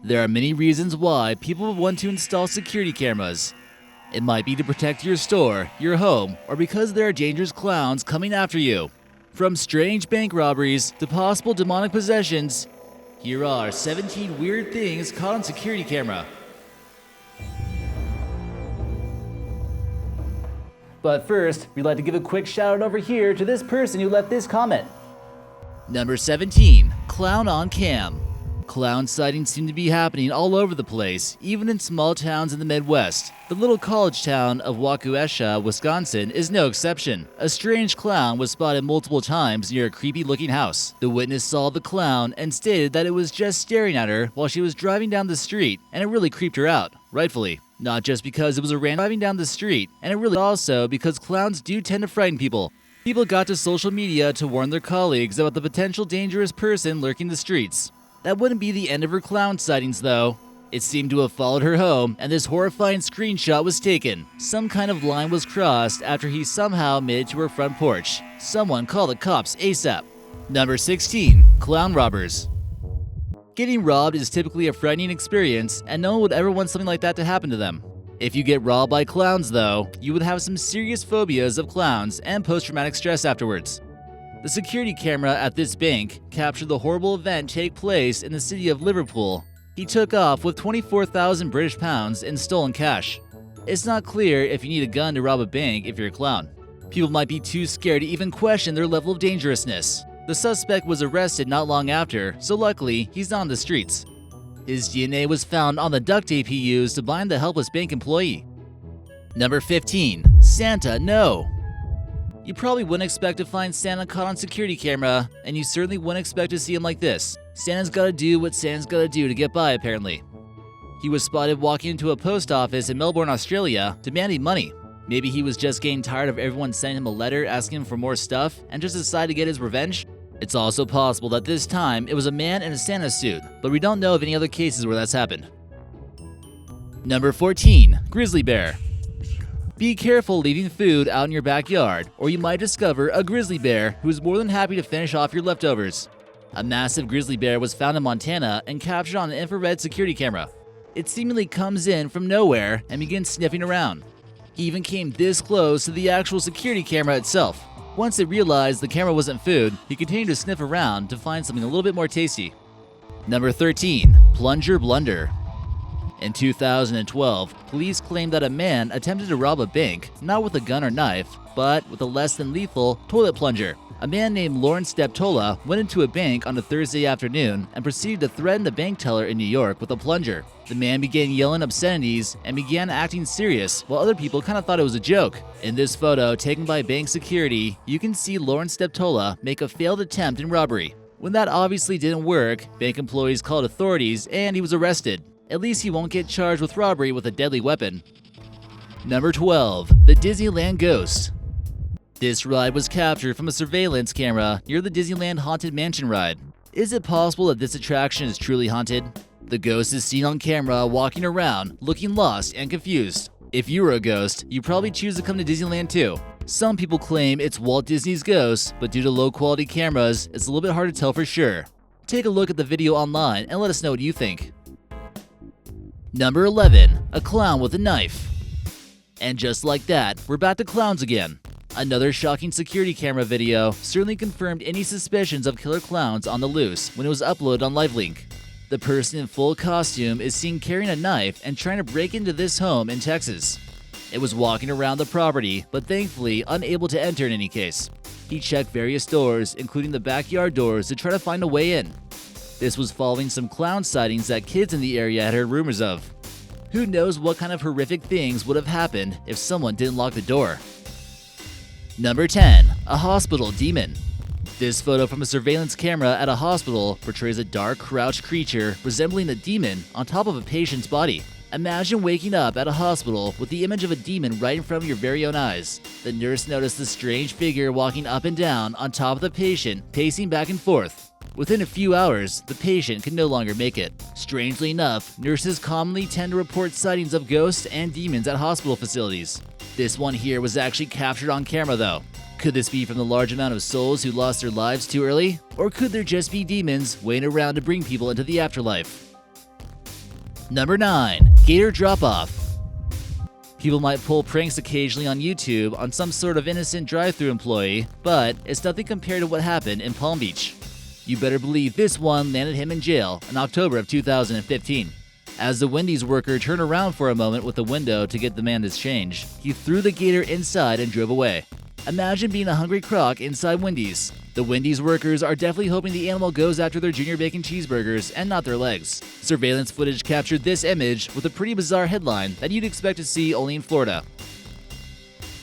There are many reasons why people would want to install security cameras. It might be to protect your store, your home, or because there are dangerous clowns coming after you. From strange bank robberies to possible demonic possessions, here are 17 weird things caught on security camera. But first, we'd like to give a quick shout out over here to this person who left this comment. Number 17, clown on cam. Clown sightings seem to be happening all over the place, even in small towns in the Midwest. The little college town of Waukesha, Wisconsin is no exception. A strange clown was spotted multiple times near a creepy-looking house. The witness saw the clown and stated that it was just staring at her while she was driving down the street, and it really creeped her out, rightfully. Not just because it was a random driving down the street, and it really also because clowns do tend to frighten people. People got to social media to warn their colleagues about the potential dangerous person lurking the streets. That wouldn't be the end of her clown sightings, though. It seemed to have followed her home, and this horrifying screenshot was taken. Some kind of line was crossed after he somehow made it to her front porch. Someone call the cops ASAP. Number 16, clown robbers. Getting robbed is typically a frightening experience, and no one would ever want something like that to happen to them. If you get robbed by clowns, though, you would have some serious phobias of clowns and post-traumatic stress afterwards. The security camera at this bank captured the horrible event take place in the city of Liverpool. He took off with 24,000 British pounds in stolen cash. It's not clear if you need a gun to rob a bank if you're a clown. People might be too scared to even question their level of dangerousness. The suspect was arrested not long after, so luckily he's not on the streets. His DNA was found on the duct tape he used to bind the helpless bank employee. Number 15, Santa no. You probably wouldn't expect to find Santa caught on security camera, and you certainly wouldn't expect to see him like this. Santa's gotta do what Santa's gotta do to get by, apparently. He was spotted walking into a post office in Melbourne, Australia, demanding money. Maybe he was just getting tired of everyone sending him a letter asking him for more stuff, and just decided to get his revenge? It's also possible that this time it was a man in a Santa suit, but we don't know of any other cases where that's happened. Number 14, grizzly bear. Be careful leaving food out in your backyard, or you might discover a grizzly bear who is more than happy to finish off your leftovers. A massive grizzly bear was found in Montana and captured on an infrared security camera. It seemingly comes in from nowhere and begins sniffing around. He even came this close to the actual security camera itself. Once it realized the camera wasn't food, he continued to sniff around to find something a little bit more tasty. Number 13, Plunger blunder. In 2012, police claimed that a man attempted to rob a bank, not with a gun or knife, but with a less than lethal toilet plunger. A man named Lawrence Steptola went into a bank on a Thursday afternoon and proceeded to threaten the bank teller in New York with a plunger. The man began yelling obscenities and began acting serious, while other people kind of thought it was a joke. In this photo taken by bank security, you can see Lawrence Steptola make a failed attempt in robbery. When that obviously didn't work, bank employees called authorities and he was arrested. At least he won't get charged with robbery with a deadly weapon. Number 12, the Disneyland ghost. This ride was captured from a surveillance camera near the Disneyland Haunted Mansion ride. Is it possible that this attraction is truly haunted? The ghost is seen on camera walking around, looking lost and confused. If you were a ghost, you'd probably choose to come to Disneyland too. Some people claim it's Walt Disney's ghost, but due to low-quality cameras, it's a little bit hard to tell for sure. Take a look at the video online and let us know what you think. Number 11, a clown with a knife. And just like that, we're back to clowns again. Another shocking security camera video certainly confirmed any suspicions of killer clowns on the loose when it was uploaded on LiveLink. The person in full costume is seen carrying a knife and trying to break into this home in Texas. It was walking around the property, but thankfully unable to enter in any case. He checked various doors, including the backyard doors, to try to find a way in. This was following some clown sightings that kids in the area had heard rumors of. Who knows what kind of horrific things would have happened if someone didn't lock the door. Number 10, a hospital demon. This photo from a surveillance camera at a hospital portrays a dark, crouched creature resembling a demon on top of a patient's body. Imagine waking up at a hospital with the image of a demon right in front of your very own eyes. The nurse noticed the strange figure walking up and down on top of the patient, pacing back and forth. Within a few hours, the patient could no longer make it. Strangely enough, nurses commonly tend to report sightings of ghosts and demons at hospital facilities. This one here was actually captured on camera though. Could this be from the large amount of souls who lost their lives too early? Or could there just be demons waiting around to bring people into the afterlife? Number 9. Gator drop-off. People might pull pranks occasionally on YouTube on some sort of innocent drive-thru employee, but it's nothing compared to what happened in Palm Beach. You better believe this one landed him in jail in October of 2015. As the Wendy's worker turned around for a moment with the window to get the man his change, he threw the gator inside and drove away. Imagine being a hungry croc inside Wendy's. The Wendy's workers are definitely hoping the animal goes after their junior bacon cheeseburgers and not their legs. Surveillance footage captured this image with a pretty bizarre headline that you'd expect to see only in Florida.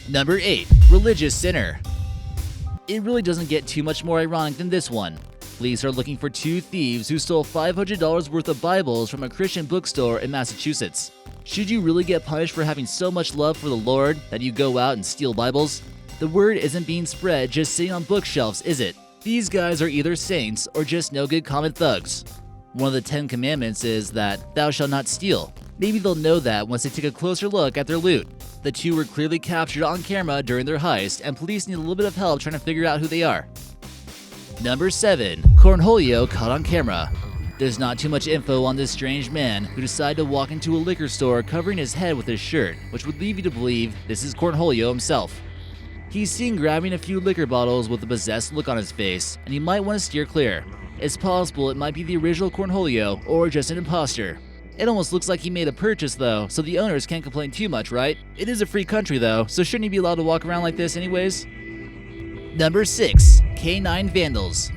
Number 8. Religious sinner. It really doesn't get too much more ironic than this one. Police are looking for 2 thieves who stole $500 worth of Bibles from a Christian bookstore in Massachusetts. Should you really get punished for having so much love for the Lord that you go out and steal Bibles? The word isn't being spread just sitting on bookshelves, is it? These guys are either saints or just no good common thugs. One of the 10 commandments is that thou shalt not steal. Maybe they'll know that once they take a closer look at their loot. The 2 were clearly captured on camera during their heist, and police need a little bit of help trying to figure out who they are. Number 7. Cornholio caught on camera. There's not too much info on this strange man who decided to walk into a liquor store covering his head with his shirt, which would lead you to believe this is Cornholio himself. He's seen grabbing a few liquor bottles with a possessed look on his face, and he might want to steer clear. It's possible it might be the original Cornholio or just an imposter. It almost looks like he made a purchase though, so the owners can't complain too much, right? It is a free country though, so shouldn't he be allowed to walk around like this anyways? Number 6. K9 Vandals.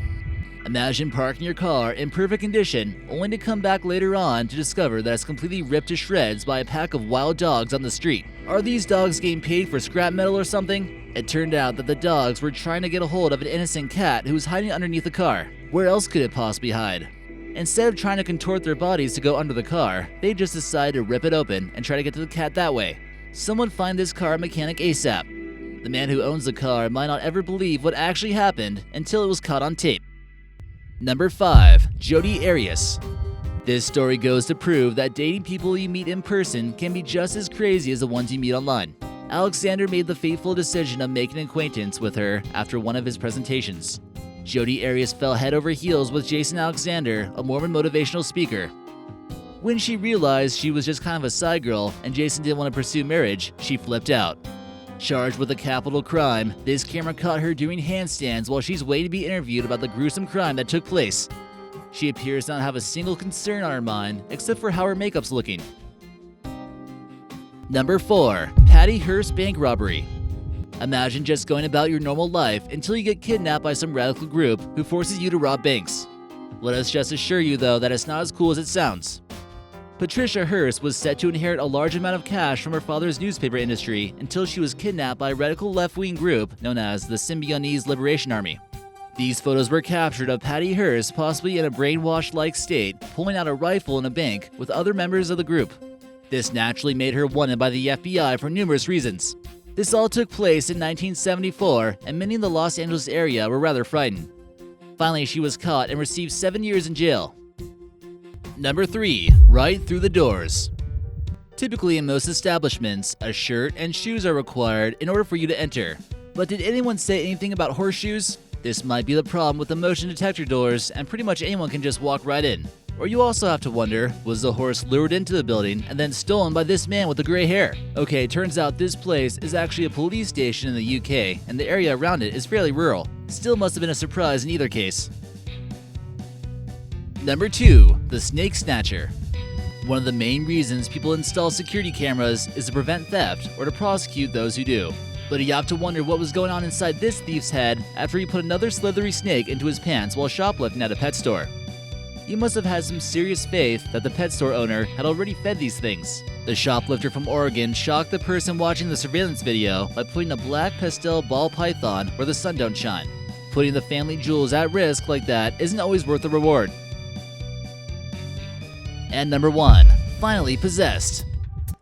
Imagine parking your car in perfect condition, only to come back later on to discover that it's completely ripped to shreds by a pack of wild dogs on the street. Are these dogs getting paid for scrap metal or something? It turned out that the dogs were trying to get a hold of an innocent cat who was hiding underneath the car. Where else could it possibly hide? Instead of trying to contort their bodies to go under the car, they just decided to rip it open and try to get to the cat that way. Someone find this car mechanic ASAP. The man who owns the car might not ever believe what actually happened until it was caught on tape. Number 5. Jodi Arias. This story goes to prove that dating people you meet in person can be just as crazy as the ones you meet online. Alexander made the fateful decision of making acquaintance with her after one of his presentations. Jodi Arias fell head over heels with Jason Alexander, a Mormon motivational speaker. When she realized she was just kind of a side girl and Jason didn't want to pursue marriage, she flipped out. Charged with a capital crime, this camera caught her doing handstands while she's waiting to be interviewed about the gruesome crime that took place. She appears to not have a single concern on her mind except for how her makeup's looking. Number 4. Patty Hearst bank robbery. Imagine just going about your normal life until you get kidnapped by some radical group who forces you to rob banks. Let us just assure you though that it's not as cool as it sounds. Patricia Hearst was set to inherit a large amount of cash from her father's newspaper industry until she was kidnapped by a radical left-wing group known as the Symbionese Liberation Army. These photos were captured of Patty Hearst possibly in a brainwashed-like state, pulling out a rifle in a bank with other members of the group. This naturally made her wanted by the FBI for numerous reasons. This all took place in 1974, and many in the Los Angeles area were rather frightened. Finally, she was caught and received 7 years in jail. Number 3. Right through the doors. Typically in most establishments, a shirt and shoes are required in order for you to enter. But did anyone say anything about horseshoes? This might be the problem with the motion detector doors, and pretty much anyone can just walk right in. Or you also have to wonder, was the horse lured into the building and then stolen by this man with the gray hair? Okay, turns out this place is actually a police station in the UK, and the area around it is fairly rural. Still must have been a surprise in either case. Number 2. The Snake Snatcher. One of the main reasons people install security cameras is to prevent theft or to prosecute those who do. But you have to wonder what was going on inside this thief's head after he put another slithery snake into his pants while shoplifting at a pet store. He must have had some serious faith that the pet store owner had already fed these things. The shoplifter from Oregon shocked the person watching the surveillance video by putting a black pastel ball python where the sun don't shine. Putting the family jewels at risk like that isn't always worth the reward. And number 1. Finally possessed.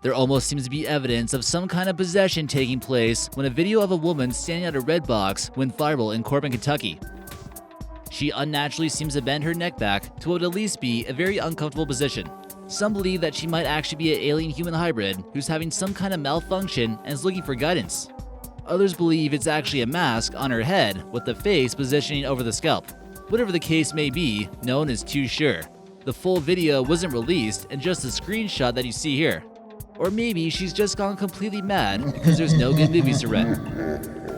There almost seems to be evidence of some kind of possession taking place when a video of a woman standing at a red box went viral in Corbin, Kentucky. She unnaturally seems to bend her neck back to what would at least be a very uncomfortable position. Some believe that she might actually be an alien-human hybrid who's having some kind of malfunction and is looking for guidance. Others believe it's actually a mask on her head with the face positioning over the scalp. Whatever the case may be, no one is too sure. the full video wasn't released and just a screenshot that you see here. Or maybe she's just gone completely mad because there's no good movies to rent.